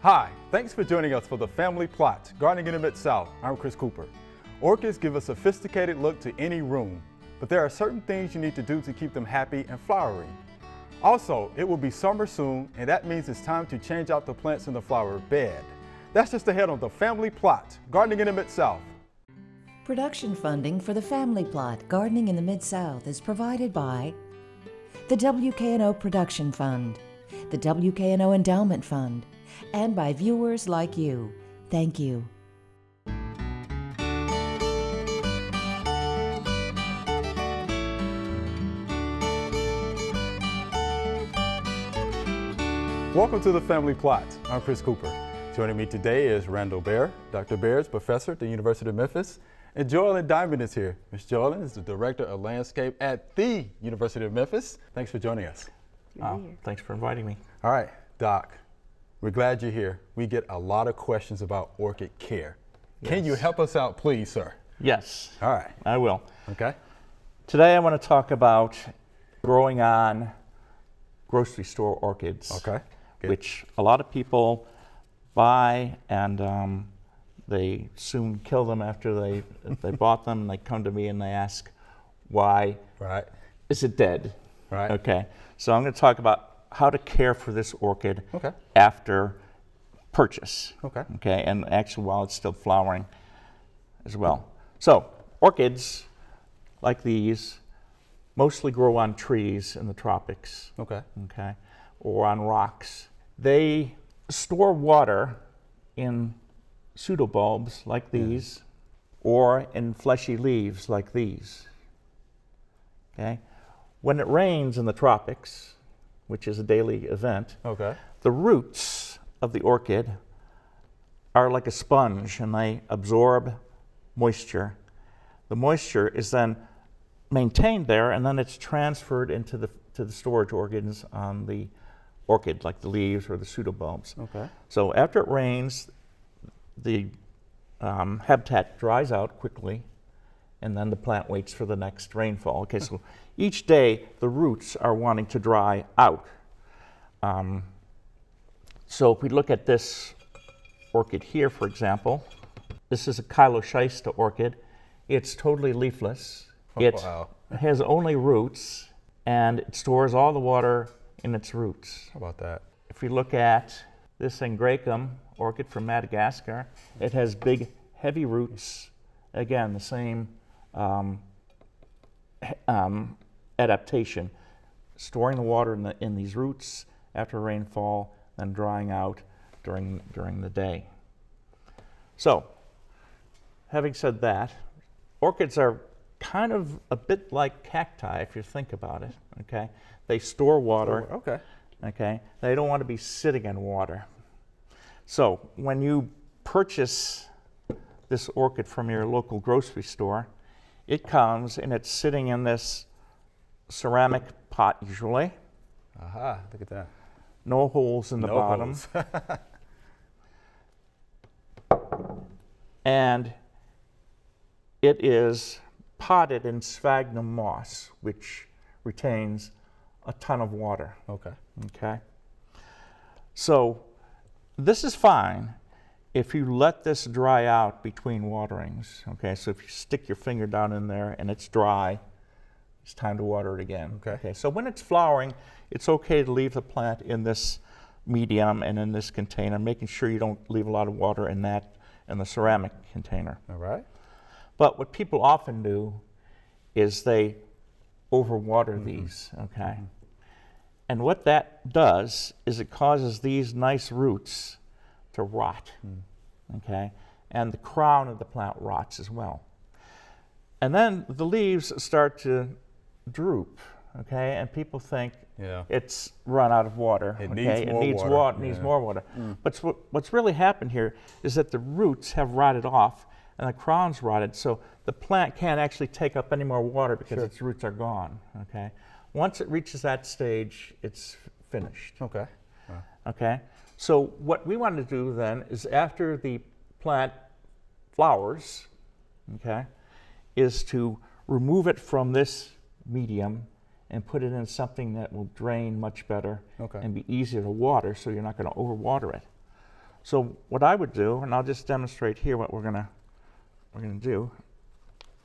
Hi, thanks for joining us for the Family Plot, Gardening in the Mid-South. I'm Chris Cooper. Orchids give a sophisticated look to any room, but there are certain things you need to do to keep them happy and flowering. Also, it will be summer soon, and that means it's time to change out the plants in the flower bed. That's just ahead on the Family Plot, Gardening in the Mid-South. Production funding for the Family Plot, Gardening in the Mid-South is provided by the WKNO Production Fund, the WKNO Endowment Fund, and by viewers like you. Thank you. Welcome to the Family Plot. I'm Chris Cooper. Joining me today is Randall Baer. Dr. Baer is professor at the University of Memphis, and Joellen Diamond is here. Ms. Joellen is the Director of Landscape at the University of Memphis. Thanks for joining us. Thanks for inviting me. All right, Doc, we're glad you're here. We get a lot of questions about orchid care. Yes. Can you help us out, please, sir? Yes. All right. I will. Okay. Today I want to talk about growing on grocery store orchids. Okay. Good. Which a lot of people buy and they soon kill them after they bought them. And they come to me and they ask, why Right. is it dead? Right. Okay. So I'm going to talk about how to care for this orchid Okay. after purchase. Okay. Okay, and actually while it's still flowering as well. So orchids like these mostly grow on trees in the tropics. Okay. Okay, or on rocks. They store water in pseudobulbs like these, or in fleshy leaves like these. Okay, when it rains in the tropics, which is a daily event, Okay. the roots of the orchid are like a sponge and they absorb moisture. The moisture is then maintained there and then it's transferred into the storage organs on the orchid, like the leaves or the pseudobulbs. Okay. So after it rains, the habitat dries out quickly and then the plant waits for the next rainfall. Okay, so each day the roots are wanting to dry out. So if we look at this orchid here, for example, this is a Chiloschista orchid. It's totally leafless. It Wow. has only roots and it stores all the water in its roots. How about that? If we look at this Angraecum orchid from Madagascar, it has big, heavy roots. Again, the same adaptation, storing the water in these roots after rainfall, then drying out during the day. So, having said that, orchids are kind of a bit like cacti if you think about it. Okay, they store water. Okay. Okay, they don't want to be sitting in water. So when you purchase this orchid from your local grocery store, it comes and it's sitting in this ceramic pot usually. Aha, look at that. No holes in the No bottom. holes. And it is potted in sphagnum moss, which retains a ton of water. Okay. Okay. So this is fine if you let this dry out between waterings. Okay, so if you stick your finger down in there and it's dry, it's time to water it again. Okay. So when it's flowering, it's okay to leave the plant in this medium and in this container, making sure you don't leave a lot of water in the ceramic container. All right. But what people often do is they overwater these, okay? And what that does is it causes these nice roots to rot, okay? And the crown of the plant rots as well. And then the leaves start to droop, okay? And people think Yeah. it's run out of water. It okay? needs more water. Needs Yeah. more water. But what's really happened here is that the roots have rotted off and the crown's rotted, so the plant can't actually take up any more water because its roots are gone. Okay. Once it reaches that stage, it's finished. Okay. Okay. So what we want to do then is after the plant flowers, okay, is to remove it from this medium and put it in something that will drain much better Okay. and be easier to water, so you're not going to overwater it. So what I would do, and I'll just demonstrate here what we're gonna do,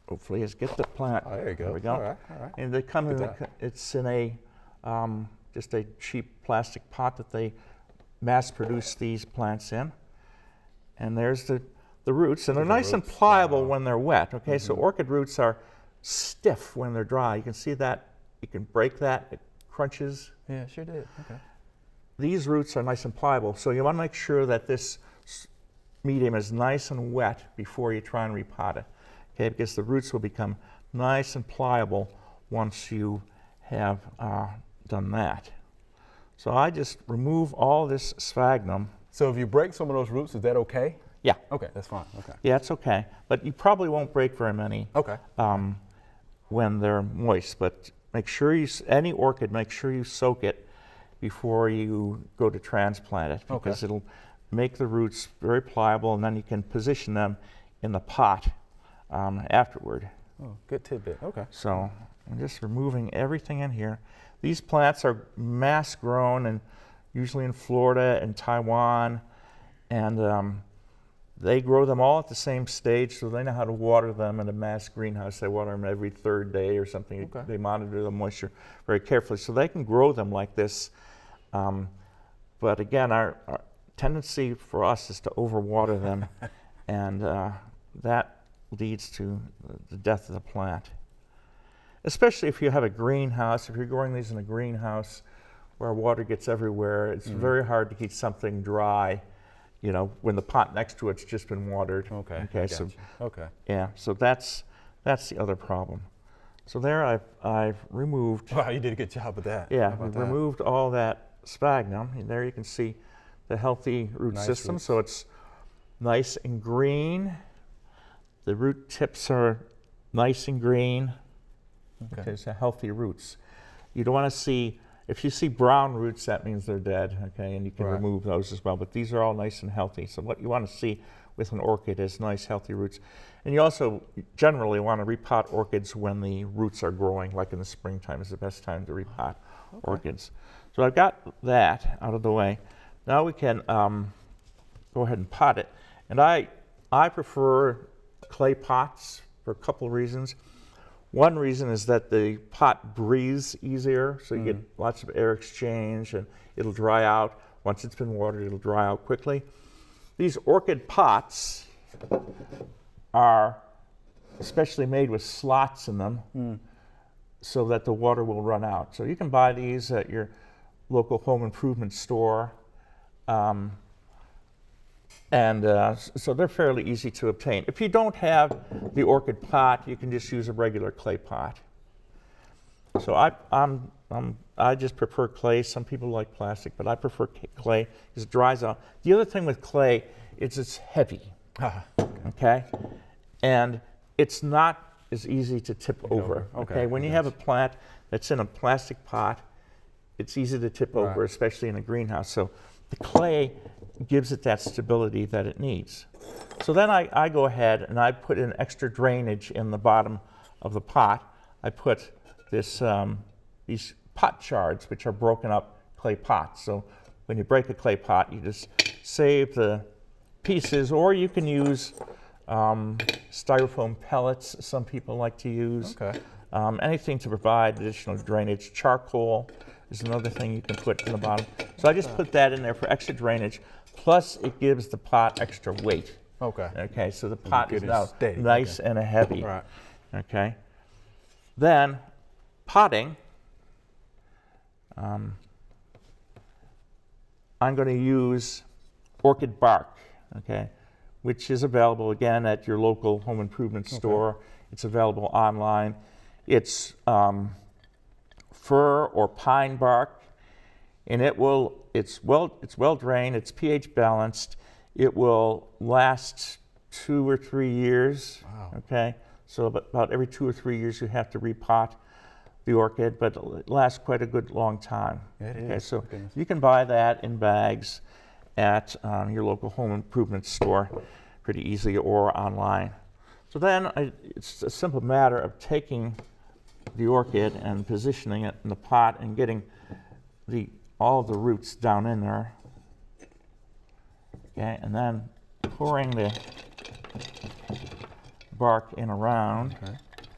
hopefully, is get the plant. Oh, there you go. There we go. All right. And they come Look in, at that. it's in a, just a cheap plastic pot that they mass produce these plants in. And there's the roots, and they're the nice and roots, pliable wow. when they're wet, okay? So orchid roots are stiff when they're dry. You can see that, you can break that, it crunches. Yeah, sure did. Okay. These roots are nice and pliable, so you want to make sure that this medium is nice and wet before you try and repot it, okay? Because the roots will become nice and pliable once you have done that. So I just remove all this sphagnum. So if you break some of those roots, is that okay? Yeah, Okay, that's fine. Okay. yeah, it's okay. But you probably won't break very many Okay. when they're moist. But make sure any orchid, make sure you soak it before you go to transplant it, Okay. because it'll make the roots very pliable, and then you can position them in the pot afterward. Oh, good tidbit. Okay. So I'm just removing everything in here. These plants are mass grown, and usually in Florida and Taiwan, and they grow them all at the same stage, so they know how to water them in a mass greenhouse. They water them every third day or something. Okay. They monitor the moisture very carefully, so they can grow them like this. But again, our tendency for us is to overwater them, and that leads to the death of the plant. Especially if you have a greenhouse, if you're growing these in a greenhouse where water gets everywhere, it's very hard to keep something dry, you know, when the pot next to it's just been watered. Okay. I Okay. So got you. Okay. yeah, so that's the other problem. So there I've removed. Wow, you did a good job with that. Yeah, How about we've that? removed all that sphagnum, and there you can see the healthy root Nice system. roots. So it's nice and green. The root tips are nice and green. Okay. So healthy roots. You don't want to see, if you see brown roots, that means they're dead, okay, and you can Right. remove those as well. But these are all nice and healthy. So what you want to see with an orchid is nice, healthy roots. And you also generally want to repot orchids when the roots are growing, like in the springtime is the best time to repot orchids. So I've got that out of the way. Now we can go ahead and pot it. And I prefer clay pots for a couple of reasons. One reason is that the pot breathes easier, so you get lots of air exchange, and it'll dry out. Once it's been watered, it'll dry out quickly. These orchid pots are especially made with slots in them so that the water will run out. So you can buy these at your local home improvement store. So they're fairly easy to obtain. If you don't have the orchid pot, you can just use a regular clay pot. So I just prefer clay. Some people like plastic, but I prefer clay because it dries out. The other thing with clay is it's heavy, okay? And it's not as easy to tip over, okay? When you have a plant that's in a plastic pot, it's easy to tip over, especially in a greenhouse. So the clay gives it that stability that it needs. So then I go ahead and I put in extra drainage in the bottom of the pot. I put these pot shards, which are broken up clay pots. So when you break a clay pot, you just save the pieces, or you can use styrofoam pellets, some people like to use. Okay. Anything to provide additional drainage. Charcoal is another thing you can put in the bottom. So I just put that in there for extra drainage, plus it gives the pot extra weight. Okay. Okay, so the pot is good and now steady. nice Okay. and heavy. Right. Okay. Then potting, I'm going to use orchid bark, okay, which is available again at your local home improvement store. It's available online. It's fir or pine bark, and it's well drained. It's pH balanced. It will last 2 or 3 years. Wow. Okay, so about every 2 or 3 years you have to repot the orchid, but it lasts quite a good long time. Yeah, it Okay, is. so My goodness. you can buy that in bags at your local home improvement store pretty easily, or online. So then it's a simple matter of taking the orchid and positioning it in the pot and getting all the roots down in there. Okay, and then pouring the bark in around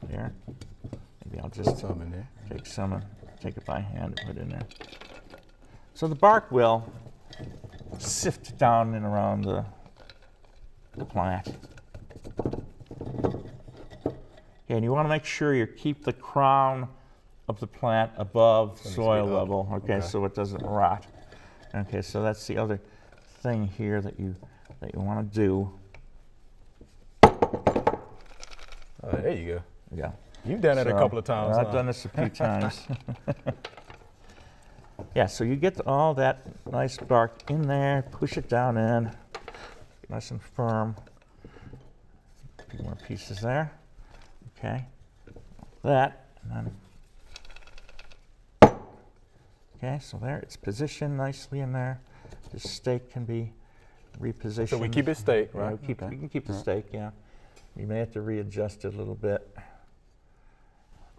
here. Maybe I'll just Some in there. take some and take it by hand and put it in there. So the bark will sift down and around the plant. Okay, and you want to make sure you keep the crown of the plant above soil level, okay, so it doesn't rot. Okay, so that's the other thing here that you want to do. There you go. Yeah. You've done it a couple of times. I've done this a few times. Yeah, so you get all that nice bark in there, push it down in, nice and firm. A few more pieces there. Okay. That, and then, okay, so there, it's positioned nicely in there. The stake can be repositioned. So we keep it stake, Yeah, right? we can keep the stake, yeah. You may have to readjust it a little bit.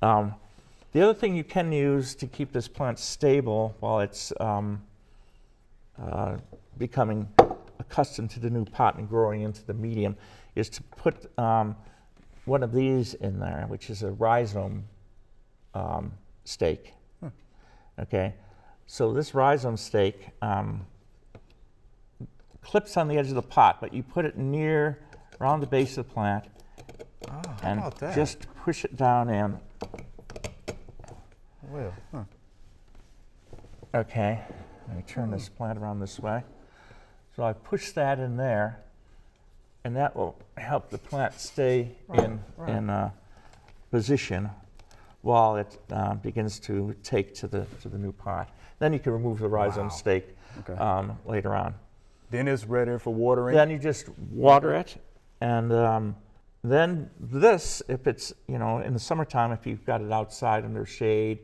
The other thing you can use to keep this plant stable while it's becoming accustomed to the new pot and growing into the medium is to put one of these in there, which is a rhizome stake. Okay, so this rhizome stake clips on the edge of the pot, but you put it near around the base of the plant and about that? just push it down in. Well, Okay, let me turn this plant around this way. So I push that in there, and that will help the plant stay in position while it begins to take to the new pot. Then you can remove the rhizome stake later on. Then it's ready for watering. Then you just water it, and then this, if it's in the summertime, if you've got it outside under shade,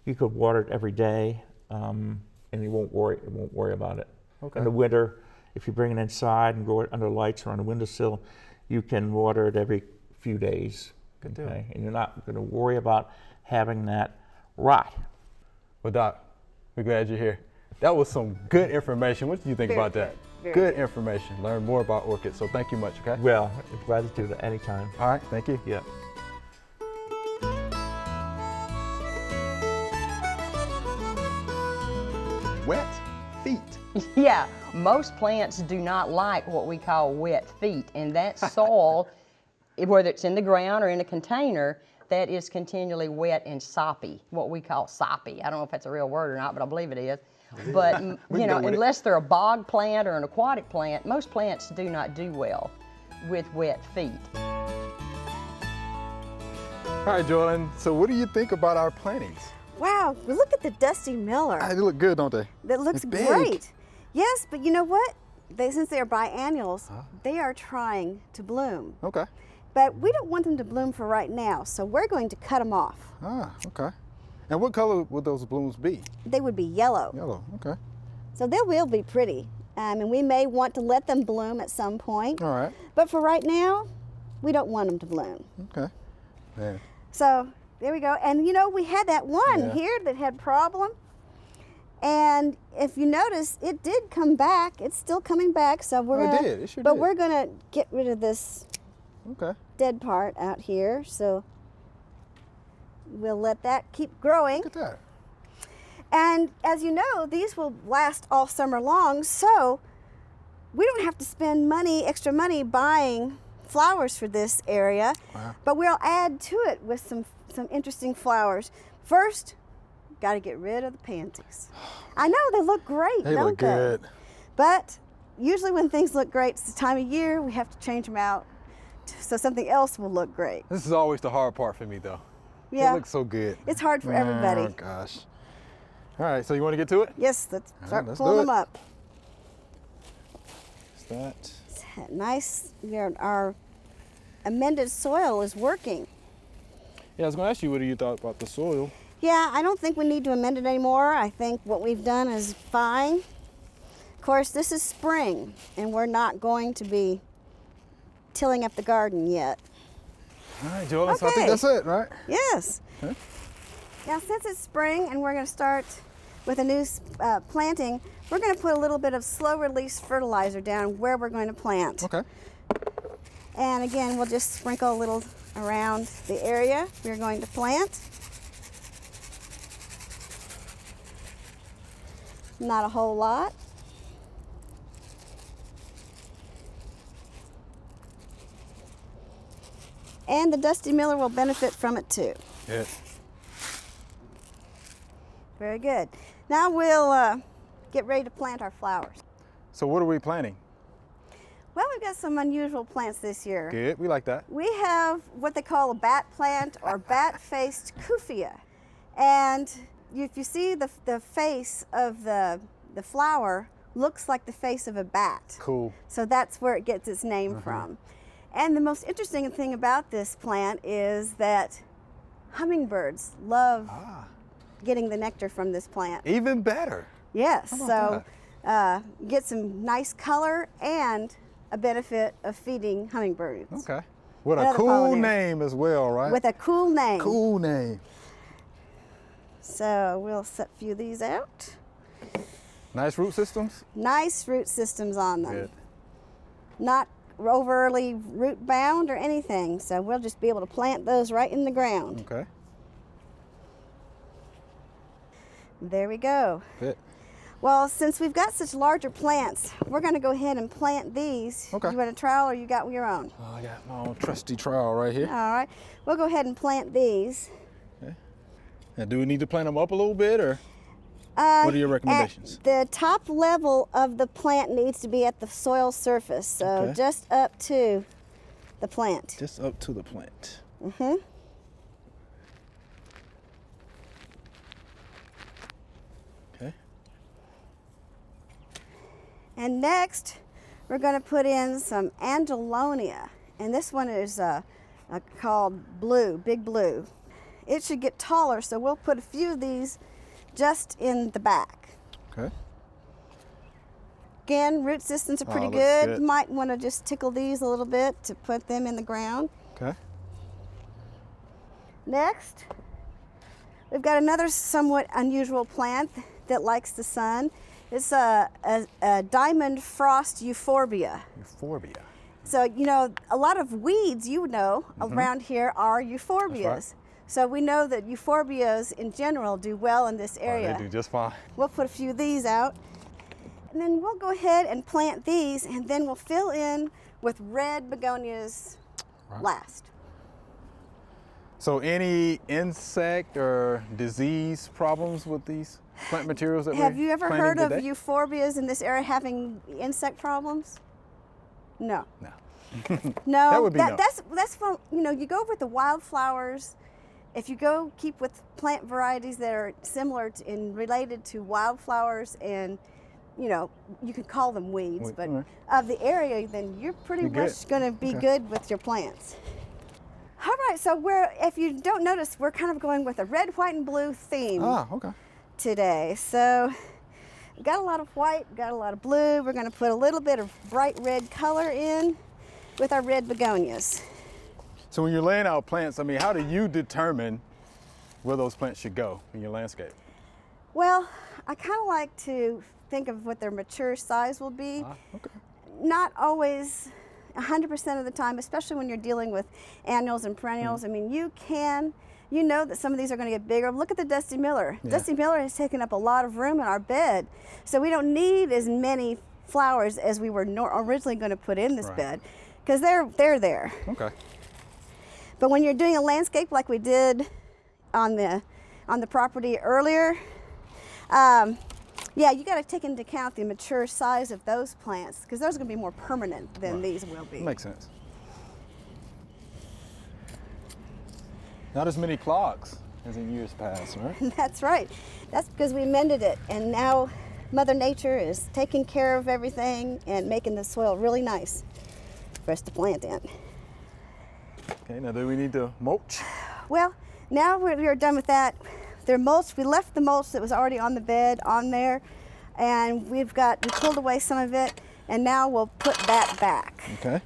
you could water it every day, and you won't worry about it. Okay. In the winter, if you bring it inside and grow it under lights or on a windowsill, you can water it every few days. Good deal. Okay, and you're not going to worry about having that rot. Well, Doc, we're glad you're here. That was some good information. What do you think Very about that? good. Very Good good. information. Learn more about orchids. So thank you much, okay? Well, I'm glad to do that anytime. All right, thank you. Yeah. Wet feet. Yeah, most plants do not like what we call wet feet, and that soil, whether it's in the ground or in a container, that is continually wet and soppy, what we call soppy. I don't know if that's a real word or not, but I believe it is. But We can go with it. unless they're a bog plant or an aquatic plant, most plants do not do well with wet feet. All right, Jordan. So what do you think about our plantings? Wow, look at the Dusty Miller. They look good, don't they? That looks They're big. great. Yes, but you know what? Since they're biennials, they are trying to bloom. Okay. But we don't want them to bloom for right now, so we're going to cut them off. Okay. And what color would those blooms be? They would be yellow. Yellow. Okay. So they will be pretty. And we may want to let them bloom at some point. All right. But for right now, we don't want them to bloom. Okay. Man. So there we go. And we had that one here that had problem. And if you notice, it did come back. It's still coming back. So we're Oh, it gonna, did. It sure but did. we're gonna get rid of this Okay. dead part out here. So we'll let that keep growing. Look at that. And as you know, these will last all summer long. So we don't have to spend extra money buying flowers for this area. Wow. But we'll add to it with some interesting flowers. First, got to get rid of the pansies. I know they look great, They don't look good. But usually when things look great, it's the time of year we have to change them out so something else will look great. This is always the hard part for me, though. Yeah, They look so good. it's hard for everybody. Oh, gosh. All right, so you want to get to it? Yes, let's start let's pulling do them it. up. Is that? Nice. Our amended soil is working. Yeah, I was going to ask you, what do you thought about the soil? Yeah, I don't think we need to amend it anymore. I think what we've done is fine. Of course, this is spring, and we're not going to be tilling up the garden yet. All right, Jordan, so I think Okay. that's it, right? Yes. Okay. Now, since it's spring and we're going to start with a new planting, we're going to put a little bit of slow release fertilizer down where we're going to plant. Okay. And again, we'll just sprinkle a little around the area we're going to plant. Not a whole lot. And the Dusty Miller will benefit from it too. Good. Very good. Now we'll get ready to plant our flowers. So what are we planting? Well, we've got some unusual plants this year. Good. We like that. We have what they call a bat plant or bat-faced Kufia. And if you see the face of the flower looks like the face of a bat. Cool. So that's where it gets its name from. And the most interesting thing about this plant is that hummingbirds love getting the nectar from this plant. Even better. Yes, How so about get some nice color and a benefit of feeding hummingbirds. Okay. What And a other cool pollinators. name as well, right? With a cool name. cool name. So we'll set a few of these out. Nice root systems. Nice root systems on them. Good. Not overly root bound or anything, so we'll just be able to plant those right in the ground. Okay. There we go. Good. Well, since we've got such larger plants, we're going to go ahead and plant these. Okay. You want a trowel or you got your own? Oh, I got my own trusty trowel right here. All right. We'll go ahead and plant these. Now, do we need to plant them up a little bit, or what are your recommendations? The top level of the plant needs to be at the soil surface, so Okay. just up to the plant. Just up to the plant. Mm-hmm. Okay. And next, we're going to put in some Angelonia, and this one is called Blue, Big Blue. It should get taller, so we'll put a few of these just in the back. Okay. Again, root systems are pretty looks good. good. You might want to just tickle these a little bit to put them in the ground. Okay. Next, we've got another somewhat unusual plant that likes the sun. It's a diamond frost euphorbia. Euphorbia. So, you know, a lot of weeds, you know, around here are euphorbias. That's right. So we know that euphorbias in general do well in this Oh, area. they do just fine. We'll put a few of these out. And then we'll go ahead and plant these, and then we'll fill in with red begonias last. So any insect or disease problems with these plant materials that Have we're you ever planting heard of today? euphorbias in this area having insect problems? No. No. No, That would be no. that's fun. You know, you go with the wildflowers. If you go keep with plant varieties that are similar to, and related to wildflowers, and you know, you can call them weeds, but alright. of the area, then you're pretty You're good. much going to be Okay. good with your plants. All right, so if you don't notice, we're kind of going with a red, white, and blue theme Okay. today. So we've got a lot of white, got a lot of blue. We're going to put a little bit of bright red color in with our red begonias. So when you're laying out plants, I mean, how do you determine where those plants should go in your landscape? Well, I kind of like to think of what their mature size will be. Okay. Not always 100% of the time, especially when you're dealing with annuals and perennials. I mean, you know that some of these are going to get bigger. Look at the Dusty Miller. Yeah. Dusty Miller has taken up a lot of room in our bed, so we don't need as many flowers as we were originally going to put in this Right. bed, because they're there. Okay. But when you're doing a landscape like we did on the property earlier, yeah, you got to take into account the mature size of those plants, because those are going to be more permanent than these will be. Makes sense. Not as many clogs as in years past, right? That's right. That's because we mended it, and now Mother Nature is taking care of everything and making the soil really nice for us to plant in. Okay, now do we need to mulch? Well, now we're done with that. They're mulched. We left the mulch that was already on the bed on there, and we pulled away some of it, and now we'll put that back. Okay.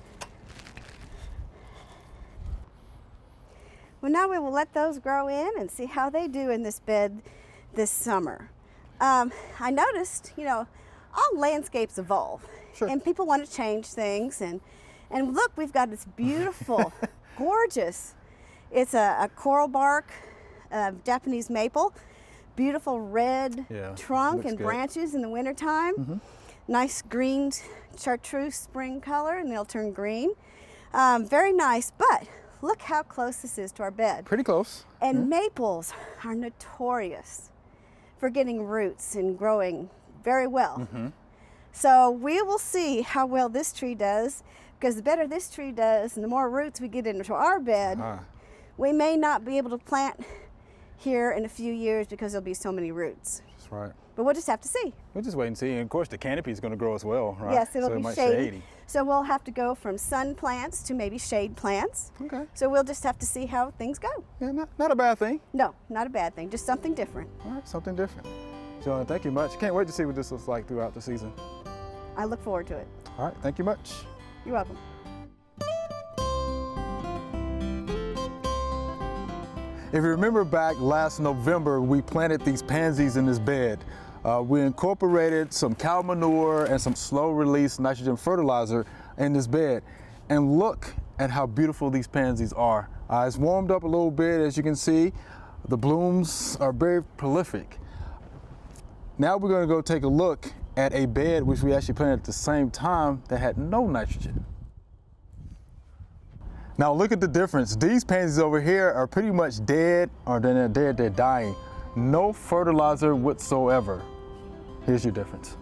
Well, now we will let those grow in and see how they do in this bed this summer. I noticed, all landscapes evolve, Sure. and people want to change things. And look, we've got this beautiful, gorgeous. It's a coral bark, Japanese maple, beautiful red Yeah, trunk looks and good. branches in the wintertime. Nice green chartreuse spring color, and they'll turn green. Very nice, but look how close this is to our bed. Pretty close. And maples are notorious for getting roots and growing very well. So we will see how well this tree does, because the better this tree does and the more roots we get into our bed, we may not be able to plant here in a few years because there'll be so many roots. That's right. But we'll just have to see. We'll just wait and see. And of course, the canopy is going to grow as well, right? Yes, it'll so it be might shady. So we'll have to go from sun plants to maybe shade plants. Okay. So we'll just have to see how things go. Yeah, not a bad thing. No, not a bad thing, just something different. All right, something different. Joanna, thank you much. Can't wait to see what this looks like throughout the season. I look forward to it. All right, thank you much. You're welcome. If you remember back last November, we planted these pansies in this bed. We incorporated some cow manure and some slow release nitrogen fertilizer in this bed. And look at how beautiful these pansies are. It's warmed up a little bit, as you can see. The blooms are very prolific. Now we're gonna go take a look at a bed which we actually planted at the same time that had no nitrogen. Now look at the difference. These pansies over here are pretty much dead, or they're dead, they're dying. No fertilizer whatsoever. Here's your difference.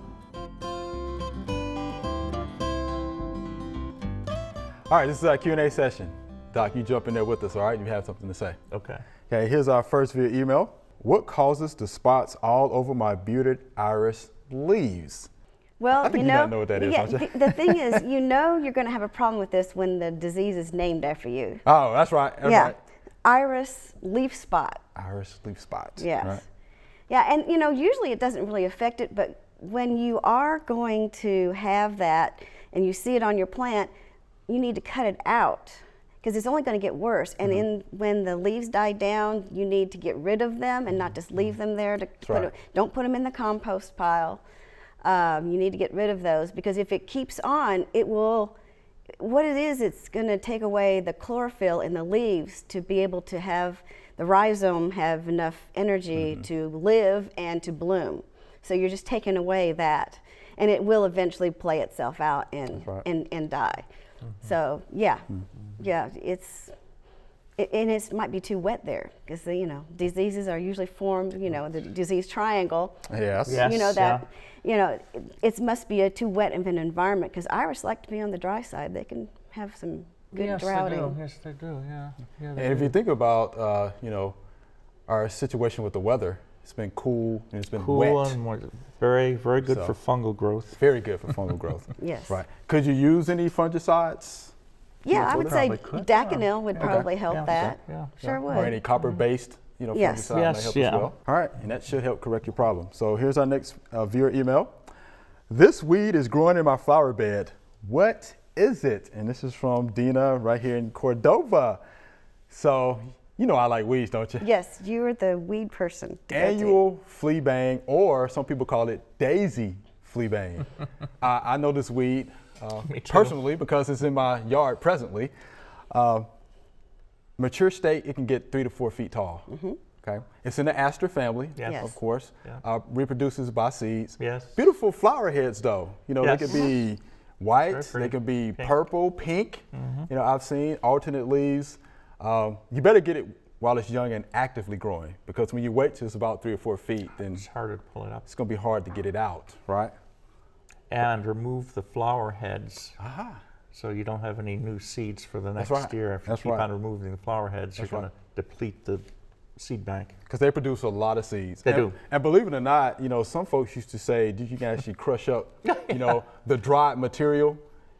All right, this is our Q&A session. Doc, you jump in there with us, all right? You have something to say. Okay. Okay, here's our first via email. What causes the spots all over my bearded iris leaves? Well, I think you might know what that is, yeah, don't you? the thing is, you're going to have a problem with this when the disease is named after you. Oh, that's right. That's yeah, right. iris leaf spot. Iris leaf spots. Yes. Right. Yeah, and usually it doesn't really affect it, but when you are going to have that and you see it on your plant, you need to cut it out because it's only going to get worse. And when the leaves die down, you need to get rid of them and not just leave them there. Don't put them in the compost pile. You need to get rid of those because if it keeps on, it will. What it is, it's going to take away the chlorophyll in the leaves to be able to have the rhizome have enough energy to live and to bloom. So you're just taking away that, and it will eventually play itself out and die. So yeah, it might be too wet there because diseases are usually formed. The disease triangle. Yes. It must be a too wet of an environment because iris like to be on the dry side. They can have some good droughting. Yes, they do. Yeah. And if you think about, our situation with the weather, it's been cool and it's been Cool wet. and more, very, very good So- for fungal growth. Very good for fungal growth. Yes. Right. Could you use any fungicides? Yeah, I would say Probably could. Daconil would probably help Yeah, that. yeah, Sure would. Or any copper-based, Yes. fungicide Yes, may help yeah. as well. All right, and that should help correct your problem. So here's our next viewer email. This weed is growing in my flower bed. What is it? And this is from Dina right here in Cordova. So, I like weeds, don't you? Yes, you're the weed person. to go to. Annual fleabane, or some people call it daisy fleabane. I know this weed Me too. personally because it's in my yard presently. Mature state, it can get 3 to 4 feet tall. Okay, it's in the aster family, Yes. of course. Yeah. Reproduces by seeds. Yes. Beautiful flower heads, though. Yes. They could be white, Very they pretty. could be Pink. purple, pink. I've seen alternate leaves. You better get it while it's young and actively growing, because when you wait till it's about 3 or 4 feet, then It's harder to pull it up. it's gonna be hard to get it out, right? And remove the flower heads Aha. so you don't have any new seeds for the That's next right. year. If you That's keep right. on removing the flower heads, That's you're going right. to deplete the seed bank. Because they produce a lot of seeds. They and, do. And believe it or not, some folks used to say that you can actually crush up, the dried material,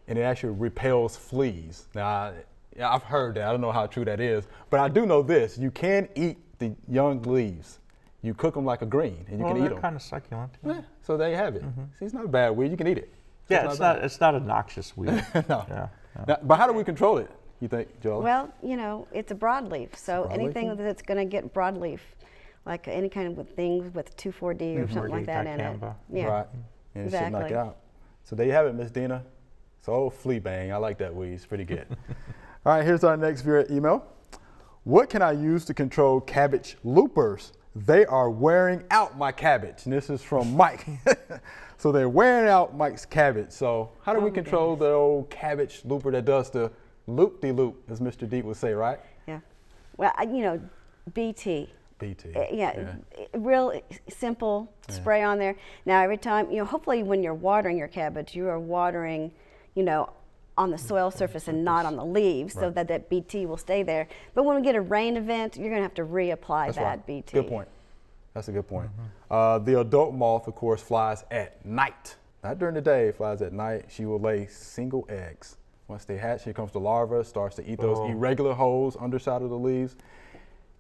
and it actually repels fleas. Now, I've heard that. I don't know how true that is, but I do know this: you can eat the young leaves. You cook them like a green, and you can eat they're them. kind of succulent. Yeah, so there you have it. See, it's not a bad weed. You can eat it. So Yeah, bad. it's not a noxious weed. No. Yeah. Now, but how do we control it, you think, Joel? Well, it's a broadleaf, so broadleaf anything one? that's going to get broadleaf like any kind of things with 2,4-D or something like that in it. dicamba. Yeah. Right. And it should knock Exactly. it out. So there you have it, Miss Dina. So flea bang. I like that weed. It's pretty good. All right, here's our next viewer email. What can I use to control cabbage loopers? They are wearing out my cabbage. And this is from Mike. So they're wearing out Mike's cabbage. So how do we control the old cabbage looper that does the loop-de-loop, as Mr. Deep would say, right? Yeah. Well, BT. BT. Real simple spray on there. Now every time, hopefully when you're watering your cabbage, you are watering, on the soil surface and not on the leaves, so Right. that BT will stay there. But when we get a rain event, you're going to have to reapply That's that right. BT. Good point. That's a good point. The adult moth, of course, flies at night. Not during the day, it flies at night. She will lay single eggs. Once they hatch, here comes the larva, starts to eat those irregular holes underside of the leaves.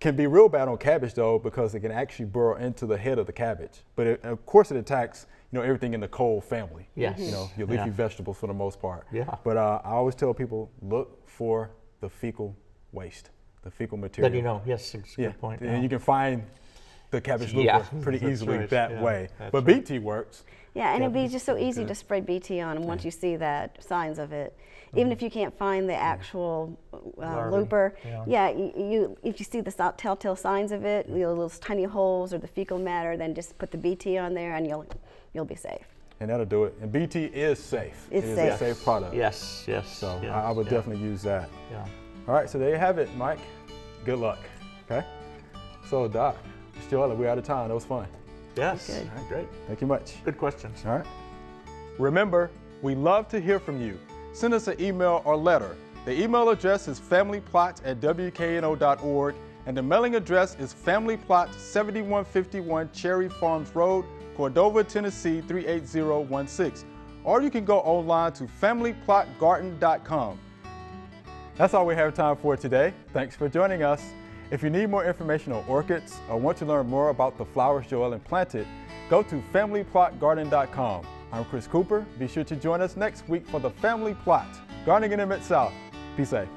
Can be real bad on cabbage though, because it can actually burrow into the head of the cabbage. But of course it attacks, everything in the cole family. Yes. Your leafy Yeah. vegetables for the most part. Yeah. But I always tell people, look for the fecal waste, the fecal material. Then yes, it's a good point. And you can find the cabbage looper Yeah, pretty that's easily right, that yeah, way. that's But right. BT works. Yeah, and it'd be Cabbage just so is easy good. to spray BT on them once you see that signs of it. Even if you can't find the actual Larvae, looper, yeah. if you see the telltale signs of it, those tiny holes or the fecal matter, then just put the BT on there and you'll be safe. And that'll do it. And BT is safe. It's it is safe. a safe product. Yes, yes. So yes, I would yeah, definitely use that. Yeah. All right, so there you have it, Mike. Good luck. Okay? So, Doc, still, we're out of time. That was fun. Yes. Good. Great. Thank you much. Good questions. All right. Remember, we love to hear from you. Send us an email or letter. The email address is familyplot@wkno.org, and the mailing address is Family Plot, 7151 Cherry Farms Road, Cordova, Tennessee 38016. Or you can go online to familyplotgarden.com. That's all we have time for today. Thanks for joining us. If you need more information on orchids or want to learn more about the flowers Joellen planted, go to familyplotgarden.com. I'm Chris Cooper. Be sure to join us next week for the Family Plot, Gardening in the Mid-South. Be safe.